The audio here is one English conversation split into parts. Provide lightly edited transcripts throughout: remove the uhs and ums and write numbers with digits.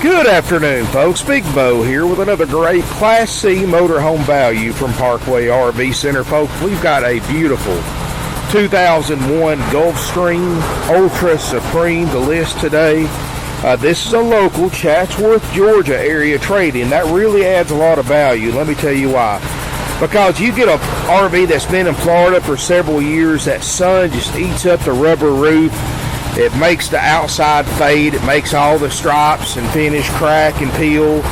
Good afternoon, folks. Big Bo here with another great Class C motorhome value from Parkway RV Center, folks. We've got a beautiful 2001 Gulfstream Ultra Supreme to list today. This is a local Chatsworth, Georgia area trade-in. That really adds a lot of value. Let me tell you why. Because you get a RV that's been in Florida for several years, that sun just eats up the rubber roof. It makes the outside fade. It makes all the stripes and finish crack and peel.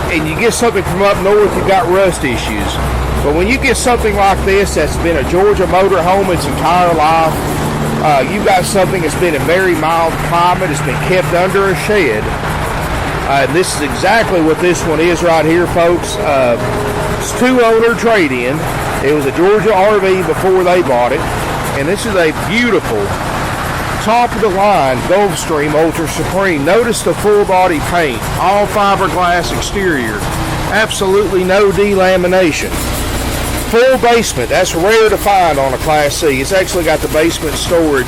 And you get something from up north, you've got rust issues. But when you get something like this that's been a Georgia motorhome its entire life, you've got something that's been in very mild climate. It's been kept under a shed. This is exactly what this one is right here, folks. It's two-owner trade-in. It was a Georgia RV before they bought it. And this is a beautiful top-of-the-line Gulfstream Ultra Supreme. Notice the full-body paint, all fiberglass exterior, absolutely no delamination. Full basement, that's rare to find on a Class C. It's actually got the basement storage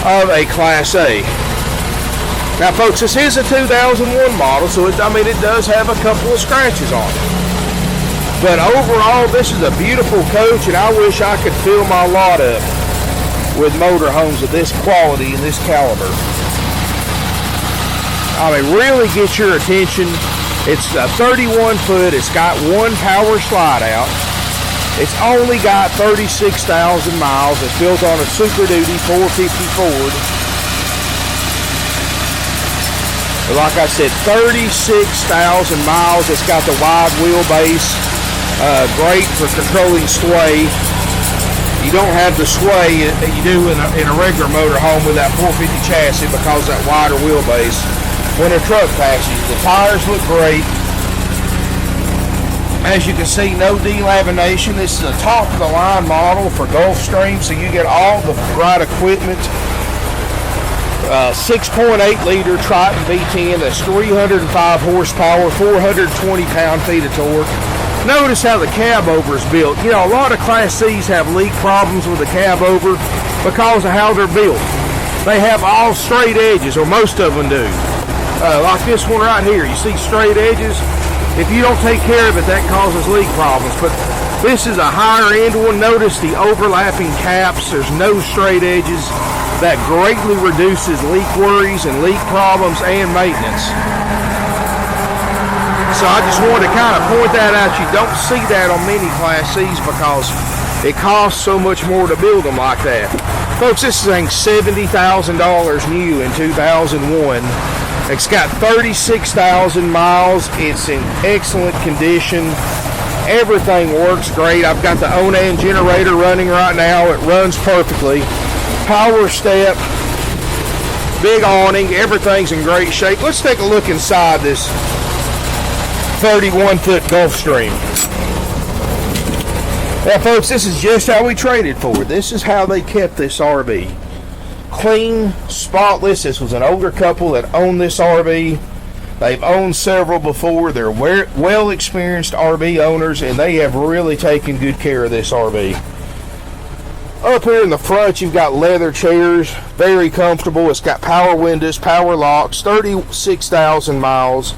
of a Class A. Now, folks, this is a 2001 model, so it does have a couple of scratches on it. But overall, this is a beautiful coach, and I wish I could fill my lot up with motorhomes of this quality and this caliber. Really get your attention. It's a 31 foot. It's got one power slide out. It's only got 36,000 miles. It's built on a Super Duty 450 Ford. Like I said, 36,000 miles. It's got the wide wheelbase. Great for controlling sway. You don't have the sway that you do in a regular motorhome with that 450 chassis because of that wider wheelbase. When a truck passes, the tires look great. As you can see, no delamination. This is a top-of-the-line model for Gulfstream, so you get all the right equipment. 6.8 liter Triton V-10. That's 305 horsepower, 420 pound-feet of torque. Notice how the cab over is built. You know, a lot of Class C's have leak problems with the cab over because of how they're built. They have all straight edges, or most of them do. Like this one right here, you see straight edges? If you don't take care of it, that causes leak problems. But this is a higher end one. Notice the overlapping caps. There's no straight edges. That greatly reduces leak worries and leak problems and maintenance. So I just wanted to kind of point that out. You don't see that on many Class C's because it costs so much more to build them like that. Folks, this thing's $70,000 new in 2001. It's got 36,000 miles. It's in excellent condition. Everything works great. I've got the Onan generator running right now. It runs perfectly. Power step, big awning. Everything's in great shape. Let's take a look inside this 31-foot Gulfstream. Now, folks, this is just how we traded for it. This is how they kept this RV. Clean, spotless. This was an older couple that owned this RV. They've owned several before. They're well-experienced RV owners, and they have really taken good care of this RV. Up here in the front, you've got leather chairs. Very comfortable. It's got power windows, power locks, 36,000 miles.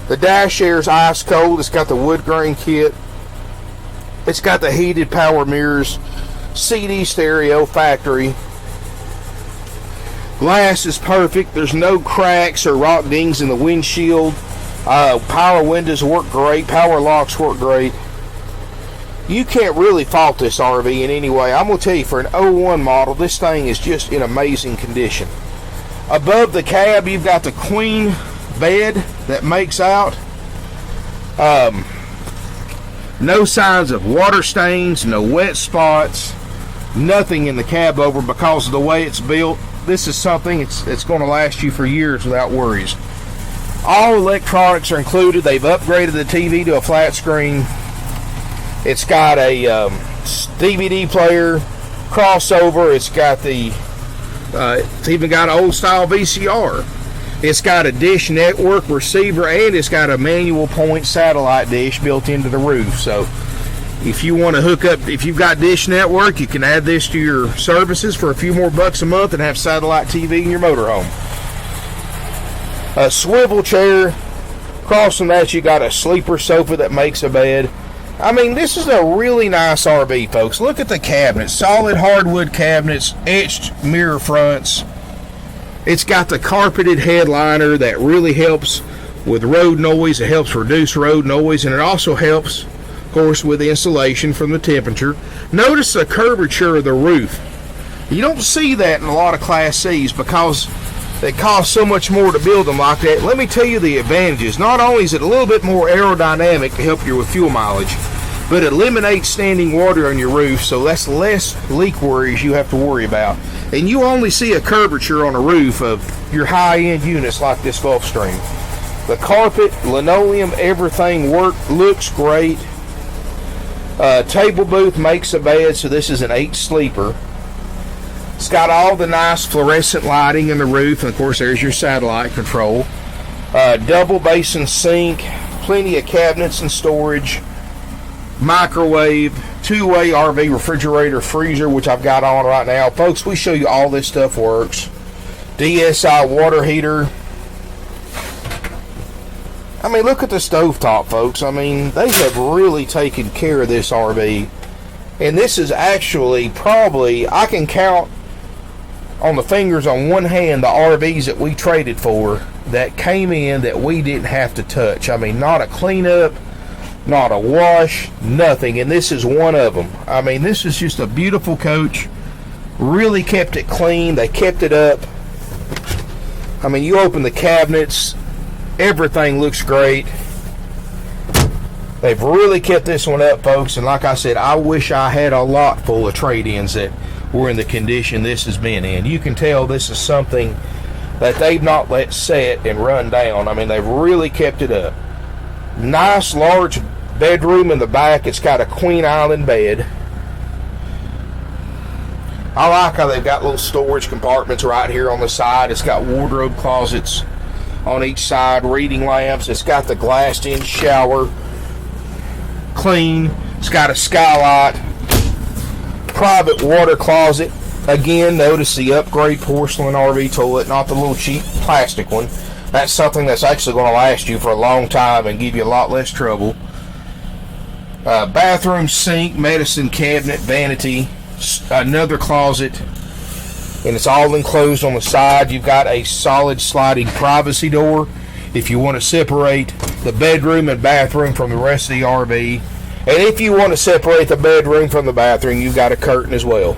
The dash air's ice cold. It's got the wood grain kit. It's got the heated power mirrors. CD stereo, factory. Glass is perfect. There's no cracks or rock dings in the windshield. Power windows work great. Power locks work great. You can't really fault this RV in any way. I'm going to tell you, for an 01 model, this thing is just in amazing condition. Above the cab, you've got the queen bed that makes out. No signs of water stains, no wet spots, nothing in the cab over because of the way it's built. This is something it's going to last you for years without worries. All electronics are included. They've upgraded the TV to a flat screen. It's got a DVD player, crossover. It's got it's even got an old style VCR. It's got a dish network receiver, and it's got a manual point satellite dish built into the roof. So if you want to hook up, if you've got dish network, you can add this to your services for a few more bucks a month and have satellite TV in your motorhome. A swivel chair. Across from that, you got a sleeper sofa that makes a bed. I mean, this is a really nice RV, folks. Look at the cabinets. Solid hardwood cabinets, etched mirror fronts. It's got the carpeted headliner that really helps with road noise. It helps reduce road noise, and it also helps, of course, with insulation from the temperature. Notice the curvature of the roof. You don't see that in a lot of Class C's because they cost so much more to build them like that. Let me tell you the advantages. Not only is it a little bit more aerodynamic to help you with fuel mileage, but it eliminates standing water on your roof, so that's less leak worries you have to worry about. And you only see a curvature on a roof of your high-end units like this Gulfstream. The carpet, linoleum, everything looks great. Table booth makes a bed, so this is an 8-sleeper. It's got all the nice fluorescent lighting in the roof, and of course there's your satellite control. Double basin sink, plenty of cabinets and storage. Microwave, two-way RV refrigerator, freezer, which I've got on right now. Folks, we show you all this stuff works. DSI water heater. I mean, look at the stovetop, folks. I mean, they have really taken care of this RV. And this is actually probably, I can count on the fingers on one hand the RVs that we traded for that came in that we didn't have to touch. I mean, not a cleanup, not a wash, nothing, and this is one of them. I mean, this is just a beautiful coach. Really kept it clean. They kept it up. I mean, you open the cabinets, everything looks great. They've really kept this one up, folks, and like I said, I wish I had a lot full of trade-ins that were in the condition this has been in. You can tell this is something that they've not let set and run down. I mean, they've really kept it up. Nice large bedroom in the back. It's got a queen island bed. I like how they've got little storage compartments right here on the side. It's got wardrobe closets on each side, reading lamps. It's got the glassed in shower. Clean. It's got a skylight. Private water closet. Again, notice the upgrade porcelain RV toilet, not the little cheap plastic one. That's something that's actually going to last you for a long time and give you a lot less trouble. Bathroom sink, medicine cabinet, vanity, another closet, and it's all enclosed on the side. You've got a solid sliding privacy door if you want to separate the bedroom and bathroom from the rest of the RV. And if you want to separate the bedroom from the bathroom, you've got a curtain as well.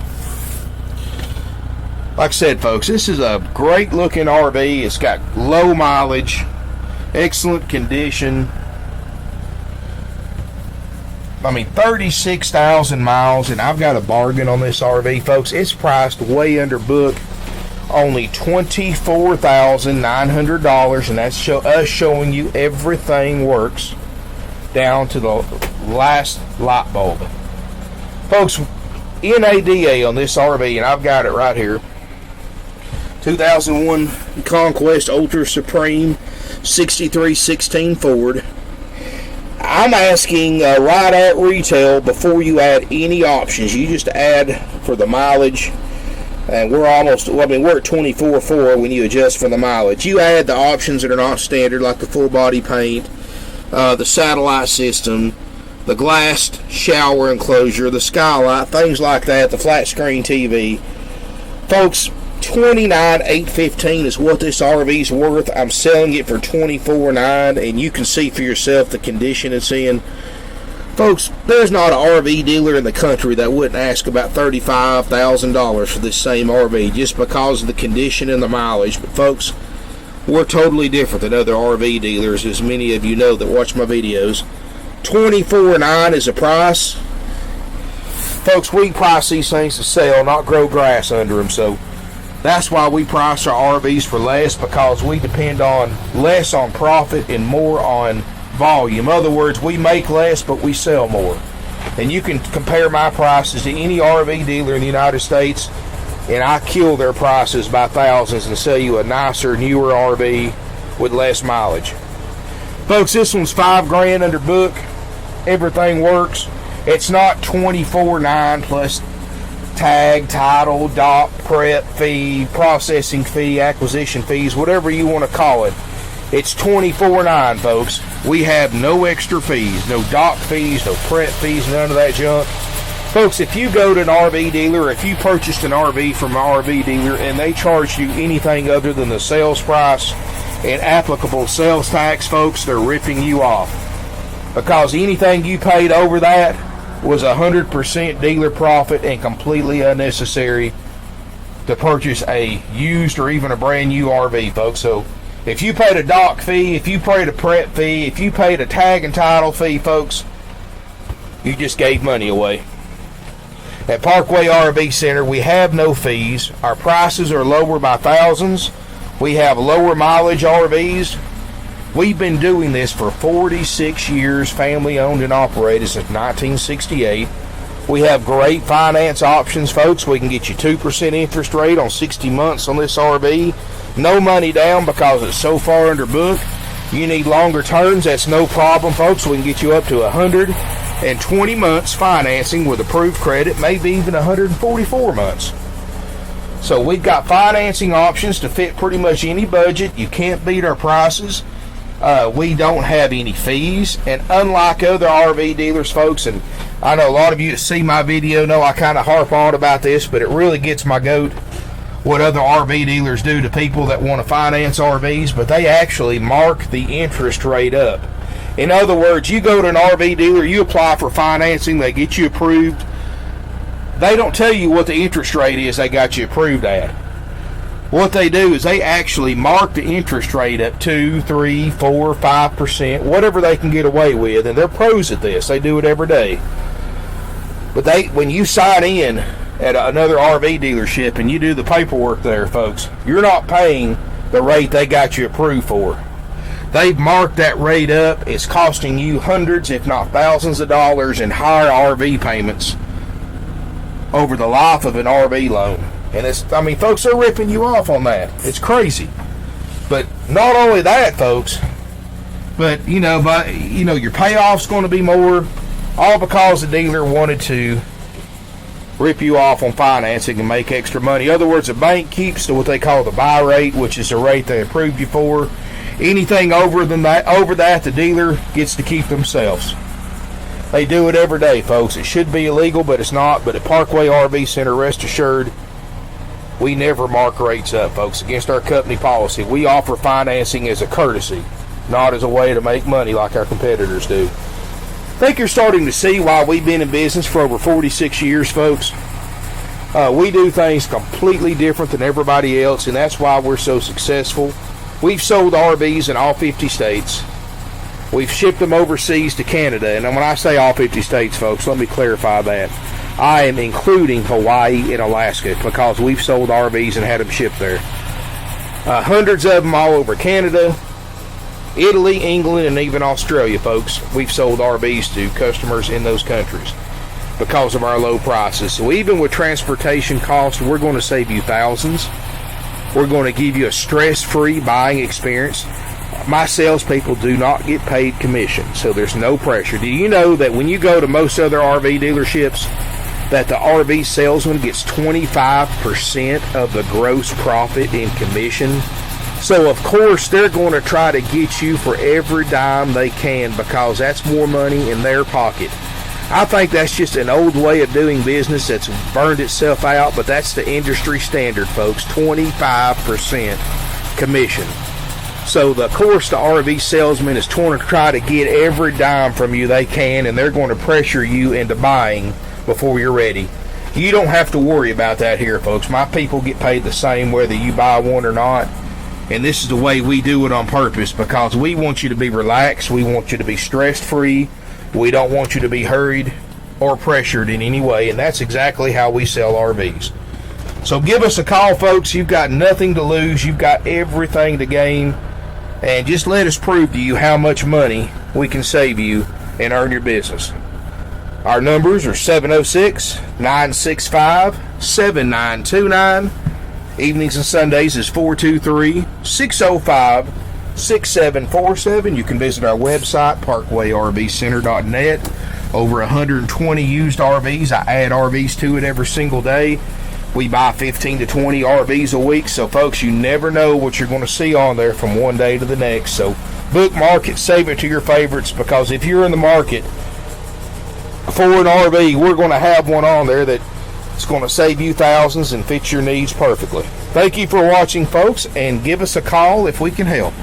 Like I said, folks, this is a great looking RV. It's got low mileage, excellent condition. I mean, 36,000 miles, and I've got a bargain on this RV, folks. It's priced way under book, only $24,900, and that's us showing you everything works down to the last light bulb. Folks, NADA on this RV, and I've got it right here. 2001 Conquest Ultra Supreme 6316 Ford. I'm asking right at retail before you add any options. You just add for the mileage, and we're almost, well, I mean, we're at 24.4 when you adjust for the mileage. You add the options that are not standard, like the full body paint, the satellite system, the glassed shower enclosure, the skylight, things like that, the flat screen TV. Folks, $29,815 is what this RV's worth. I'm selling it for $24,900, and you can see for yourself the condition it's in. Folks, there's not an RV dealer in the country that wouldn't ask about $35,000 for this same RV just because of the condition and the mileage. But folks, we're totally different than other RV dealers, as many of you know that watch my videos. $24,900 is the price. Folks, we price these things to sell, not grow grass under them, so that's why we price our RVs for less, because we depend on less on profit and more on volume. In other words, we make less, but we sell more. And you can compare my prices to any RV dealer in the United States, and I kill their prices by thousands and sell you a nicer, newer RV with less mileage. Folks, this one's $5,000 under book. Everything works. It's not $24,900 plus tag, title, dock, prep fee, processing fee, acquisition fees, whatever you want to call it. It's $24.9, folks. We have no extra fees, no dock fees, no prep fees, none of that junk. Folks, if you go to an RV dealer, or if you purchased an RV from an RV dealer and they charge you anything other than the sales price and applicable sales tax, folks, they're ripping you off. Because anything you paid over that was 100% dealer profit and completely unnecessary to purchase a used or even a brand new RV, folks. So if you paid a dock fee, if you paid a prep fee, if you paid a tag and title fee, folks, you just gave money away. At Parkway RV Center, we have no fees. Our prices are lower by thousands. We have lower mileage RVs. We've been doing this for 46 years, family owned and operated since 1968. We have great finance options, folks. We can get you 2% interest rate on 60 months on this RV. No money down because it's so far under book. You need longer terms, that's no problem, folks. We can get you up to 120 months financing with approved credit, maybe even 144 months. So we've got financing options to fit pretty much any budget. You can't beat our prices. We don't have any fees, and unlike other RV dealers, folks, and I know a lot of you that see my video know I kind of harp on about this, but it really gets my goat what other RV dealers do to people that want to finance RVs, but they actually mark the interest rate up. In other words, you go to an RV dealer, you apply for financing, they get you approved. They don't tell you what the interest rate is they got you approved at. What they do is they actually mark the interest rate up 2, 3, 4, 5%, whatever they can get away with, and they're pros at this. They do it every day. But when you sign in at another RV dealership and you do the paperwork there, folks, you're not paying the rate they got you approved for. They've marked that rate up. It's costing you hundreds, if not thousands of dollars in higher RV payments over the life of an RV loan. And folks, they're ripping you off on that. It's crazy. But not only that, folks, but your payoff's going to be more, all because the dealer wanted to rip you off on financing and make extra money. In other words, the bank keeps to what they call the buy rate, which is the rate they approved you for. Anything over that, the dealer gets to keep themselves. They do it every day, folks. It should be illegal, but it's not. But at Parkway RV Center, rest assured, we never mark rates up, folks. Against our company policy, we offer financing as a courtesy, not as a way to make money like our competitors do. I think you're starting to see why we've been in business for over 46 years, folks. We do things completely different than everybody else, and that's why we're so successful. We've sold RVs in all 50 states. We've shipped them overseas to Canada, and when I say all 50 states, folks, let me clarify that. I am including Hawaii and Alaska because we've sold RVs and had them shipped there. Hundreds of them all over Canada, Italy, England, and even Australia, folks. We've sold RVs to customers in those countries because of our low prices. So even with transportation costs, we're going to save you thousands. We're going to give you a stress-free buying experience. My salespeople do not get paid commission, so there's no pressure. Do you know that when you go to most other RV dealerships, that the RV salesman gets 25% of the gross profit in commission? So, of course, they're going to try to get you for every dime they can because that's more money in their pocket. I think that's just an old way of doing business that's burned itself out, but that's the industry standard, folks, 25% commission. So, of course, the RV salesman is trying to try to get every dime from you they can, and they're going to pressure you into buying before you're ready. You don't have to worry about that here, folks. My people get paid the same whether you buy one or not. And this is the way we do it on purpose because we want you to be relaxed. We want you to be stress-free. We don't want you to be hurried or pressured in any way. And that's exactly how we sell RVs. So give us a call, folks. You've got nothing to lose. You've got everything to gain. And just let us prove to you how much money we can save you and earn your business. Our numbers are 706-965-7929. Evenings and Sundays is 423-605-6747. You can visit our website, parkwayrvcenter.net. Over 120 used RVs. I add RVs to it every single day. We buy 15 to 20 RVs a week, so folks, you never know what you're going to see on there from one day to the next. So bookmark it, save it to your favorites, because if you're in the market for an RV, we're going to have one on there that's going to save you thousands and fit your needs perfectly. Thank you for watching, folks, and give us a call if we can help.